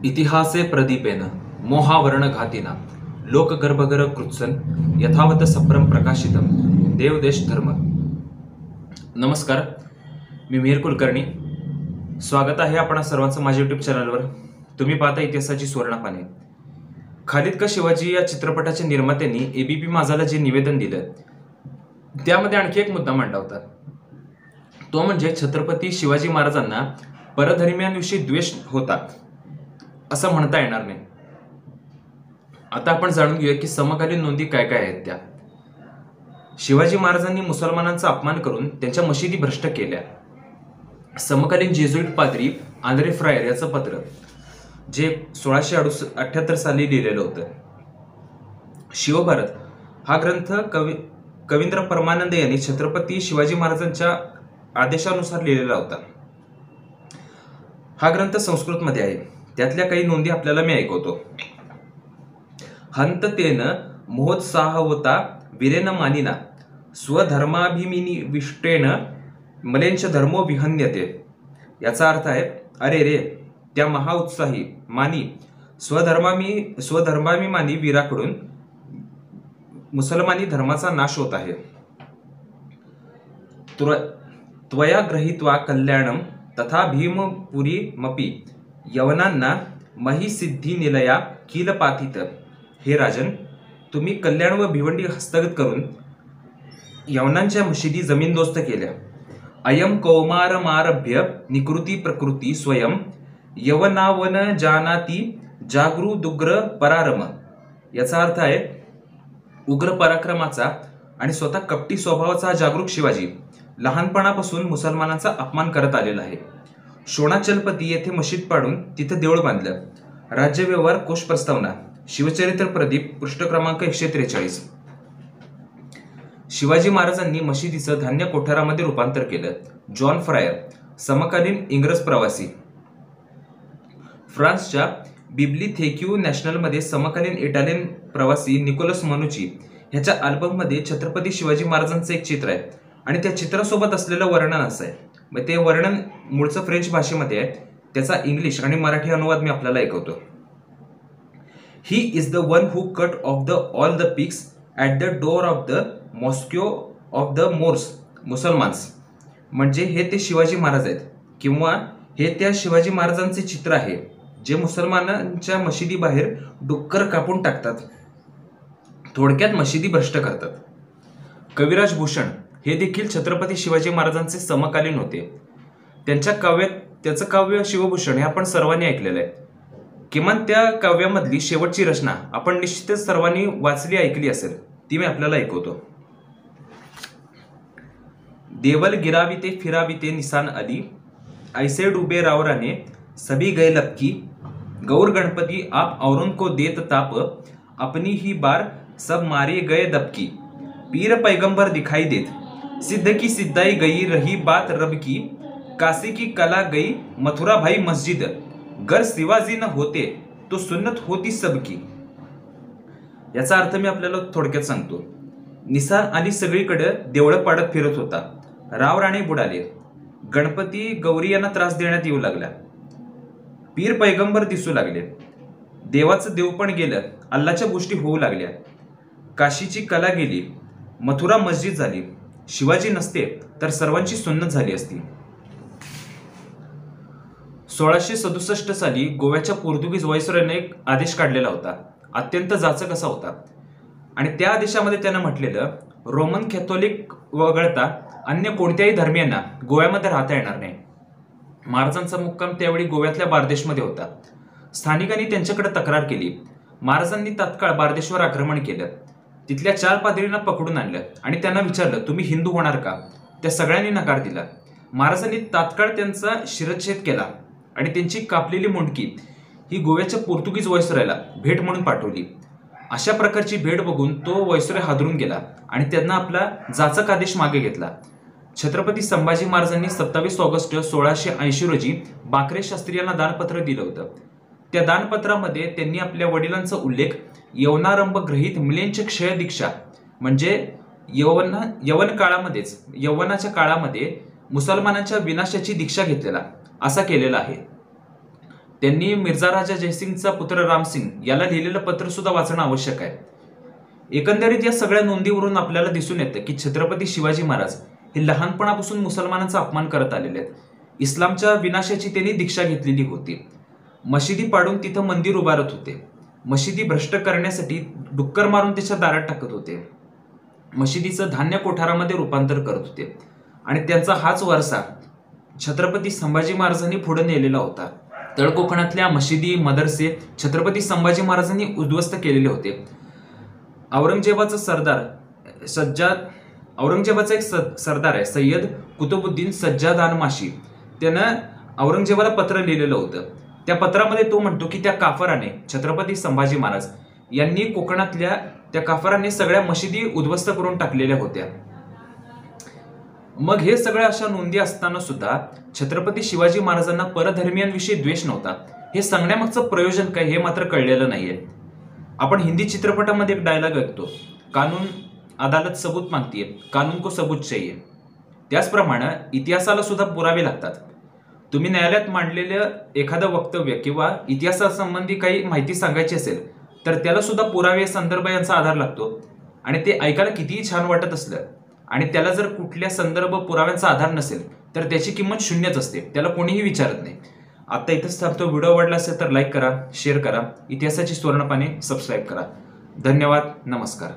इतिहासे प्रदीपेन मोहावर्ण घातिना लोकगर्भगर कृत्सन यथावत सप्रम प्रकाशितम देवदेश धर्म. नमस्कार, मी मिहिर कुलकर्णी. स्वागत आहे आपण सर्वांचं माझ्या युट्यूब चॅनलवर. तुम्ही पाहता इतिहासाची सुवर्णपाने. खालिद का शिवाजी या चित्रपटाच्या निर्मात्यांनी एबीपी माझाला जे निवेदन दिलं त्यामध्ये आणखी एक मुद्दा मांडला होता. तो म्हणजे छत्रपती शिवाजी महाराजांना परधर्मियांविषयी द्वेष होता असं म्हणता येणार नाही. आता आपण जाणून घेऊया की समकालीन नोंदी काय काय आहेत त्या. शिवाजी महाराजांनी मुसलमानांचा अपमान करून त्यांच्या मशिदी भ्रष्ट केल्या. समकालीन जेजुईट पाद्री आंद्रे फ्रायर याचं पत्र जे 1678 साली लिहिलेलं होतं. शिवभारत हा ग्रंथ कवींद्र परमानंद यांनी छत्रपती शिवाजी महाराजांच्या आदेशानुसार लिहिलेला होता. हा ग्रंथ संस्कृतमध्ये आहे. त्यातल्या काही नोंदी आपल्याला मी ऐकवतो. हंत तेन मोहोत्साहवता वीरेन मानिना स्वधर्माभिमिनी विष्टेन मलेंच धर्मो विहन्यते. याचा अर्थ आहे, अरे रे, त्या महाउत्साही मानी स्वधर्माभिमानी वीराकडून मुसलमानी धर्माचा नाश होत आहे. त्वया ग्रहीत्वा कल्याणम तथा भीमपुरी मपी यवनांना मही सिद्धी निलया किल पाथित. हे राजन, तुम्ही कल्याण व भिवंडी हस्तगत करून यवनांच्या मशिदी जमीनदोस्त केल्या. अयम कौमारमारभ्य निकृती प्रकृती स्वयं यवनावन जानाती जागृदुग्र परारम. याचा अर्थ आहे, उग्र पराक्रमाचा आणि स्वतः कपटी स्वभावाचा जागरूक शिवाजी लहानपणापासून मुसलमानांचा अपमान करत आलेला आहे. शोणाचलपती येथे मशीद पाडून तिथे देऊळ बांधलं. राज्यव्यवहार कोश प्रस्तावना शिवचरित्र प्रदीप पृष्ठ क्रमांक 143. शिवाजी महाराजांनी मशिदीचं धान्य कोठारामध्ये रूपांतर केलं. जॉन फ्रायर समकालीन इंग्रज प्रवासी. फ्रान्सच्या बिब्लिथेक्यू नॅशनलमध्ये समकालीन इटालियन प्रवासी निकोलस मनुची ह्याच्या अल्बममध्ये छत्रपती शिवाजी महाराजांचं एक चित्र आहे आणि त्या चित्रासोबत असलेलं वर्णन असं आहे. मग ते वर्णन मूळचं फ्रेंच भाषेमध्ये आहे. त्याचा इंग्लिश आणि मराठी अनुवाद मी आपल्याला ऐकवतो. He is the one who cut off the all the pigs at the door of the mosque of the Moors Mussulmans. म्हणजे हे ते शिवाजी महाराज आहेत किंवा हे त्या शिवाजी महाराजांचे चित्र आहे जे मुसलमानांच्या मशिदी बाहेर डुक्कर कापून टाकतात. थोडक्यात मशिदी भ्रष्ट करतात. कविराज भूषण हे देखील छत्रपती शिवाजी महाराजांचे समकालीन होते. त्याचं काव्य शिवभूषण हे आपण सर्वांनी ऐकलेलं आहे. किमान त्या काव्यामधली शेवटची रचना आपण निश्चितच सर्वांनी वाचली ऐकली असेल. ती मी आपल्याला ऐकवतो. देवल गिराविते फिराविते निसान अली ऐसे डुबे रावराने सभी गए लपकी गौर गणपती आप औरों को देत ताप अपनी ही बार सब मारे गए दबकी पीर पैगंबर दिखाई देत सिद्ध की सिद्धाई गई रही बात रब की काशी की कला गई मथुरा भाई मस्जिद गर शिवाजी न होते तो सुन्नत होती सबकी. याचा अर्थ मी आपल्याला थोडक्यात सांगतो. निसार अली सगळीकडे देवळं पाडत फिरत होता. राव राणे बुडाले. गणपती गौरी यांना त्रास देण्यात येऊ लागला. पीर पैगंबर दिसू लागले. देवाचं देव पण गेलं. अल्लाच्या गोष्टी होऊ लागल्या. काशीची कला गेली. मथुरा मस्जिद झाली. शिवाजी नसते तर सर्वांची सुन्नत झाली असती. 1667 साली गोव्याच्या पोर्तुगीज व्हाईसरॉयने एक आदेश काढलेला होता. अत्यंत जाचक असा होता आणि त्या आदेशामध्ये त्यानं म्हटलेलं, रोमन कॅथोलिक वगळता अन्य कोणत्याही धर्मियांना गोव्यामध्ये राहता येणार नाही. महाराजांचा मुक्काम त्यावेळी गोव्यातल्या बारदेशमध्ये होता. स्थानिकांनी त्यांच्याकडे तक्रार केली. महाराजांनी तात्काळ बारदेशवर आक्रमण केलं. तिथल्या 4 पाद्रींना पकडून आणलं आणि त्यांना विचारलं, तुम्ही हिंदू होणार का? त्या सगळ्यांनी नकार दिला. महाराजांनी तात्काळ त्यांचा शिरच्छेद केला आणि त्यांची कापलेली मुंडकी ही गोव्याच्या पोर्तुगीज व्हाईसरॉयला भेट म्हणून पाठवली. अशा प्रकारची भेट बघून तो व्हाईसरॉय हादरून गेला आणि त्यांना आपला जाचक आदेश मागे घेतला. छत्रपती संभाजी महाराजांनी 27 ऑगस्ट 1680 रोजी बाकरे शास्त्री यांना दानपत्र दिलं होतं. त्या दानपत्रामध्ये त्यांनी आपल्या वडिलांचा उल्लेख यवनारंभ ग्रहित मिलेंच क्षय दीक्षा म्हणजे यवनाच्या काळामध्ये मुसलमानांच्या विनाशाची दीक्षा घेतलेला असा केलेला आहे. त्यांनी मिर्झा राजा जयसिंगचा पुत्र रामसिंग याला लिहिलेलं पत्र सुद्धा वाचणं आवश्यक आहे. एकंदरीत या सगळ्या नोंदीवरून आपल्याला दिसून येतं की छत्रपती शिवाजी महाराज हे लहानपणापासून मुसलमानांचा अपमान करत आलेले आहेत. इस्लामच्या विनाशाची त्यांनी दीक्षा घेतलेली होती. मशिदी पाडून तिथं मंदिर उभारत होते. मशिदी भ्रष्ट करण्यासाठी डुक्कर मारून त्याच्या दारात टाकत होते. मशिदीचं धान्य कोठारामध्ये रूपांतर करत होते. आणि त्यांचा हाच वारसा छत्रपती संभाजी महाराजांनी पुढे नेलेला होता. तळकोकणातल्या मशिदी मदरसे छत्रपती संभाजी महाराजांनी उद्ध्वस्त केलेले होते. औरंगजेबाचा एक सरदार आहे सय्यद कुतुबुद्दीन सज्जादानमाशी, त्यानं औरंगजेबाला पत्र लिहिलेलं होतं. त्या पत्रामध्ये तो म्हणतो की त्या काफराने छत्रपती संभाजी महाराज यांनी कोकणातल्या त्या काफराने सगळ्या मशिदी उद्ध्वस्त करून टाकलेल्या होत्या. मग हे सगळ्या अशा नोंदी असताना सुद्धा छत्रपती शिवाजी महाराजांना परधर्मियांविषयी द्वेष नव्हता. हे सांगण्यामागचं प्रयोजन काय हे मात्र कळलेलं नाहीये. आपण हिंदी चित्रपटामध्ये एक डायलॉग ऐकतो, कानून अदालत सबूत मागतीये, कानून को सबूत चाहिए. त्याचप्रमाणे इतिहासाला सुद्धा पुरावे लागतात. तुम्ही न्यायालयात मांडलेलं एखादं वक्तव्य किंवा इतिहासासंबंधी काही माहिती सांगायची असेल तर त्याला सुद्धा पुरावे संदर्भ यांचा आधार लागतो. आणि ते ऐकायला कितीही छान वाटत असलं आणि त्याला जर कुठल्या संदर्भ पुराव्यांचा आधार नसेल तर त्याची किंमत शून्यच असते, त्याला कोणीही विचारत नाही. आता इथंच थांबतो. व्हिडिओ आवडला असेल तर लाईक करा, शेअर करा, इतिहासाची सुवर्णपाने सबस्क्राईब करा. धन्यवाद. नमस्कार.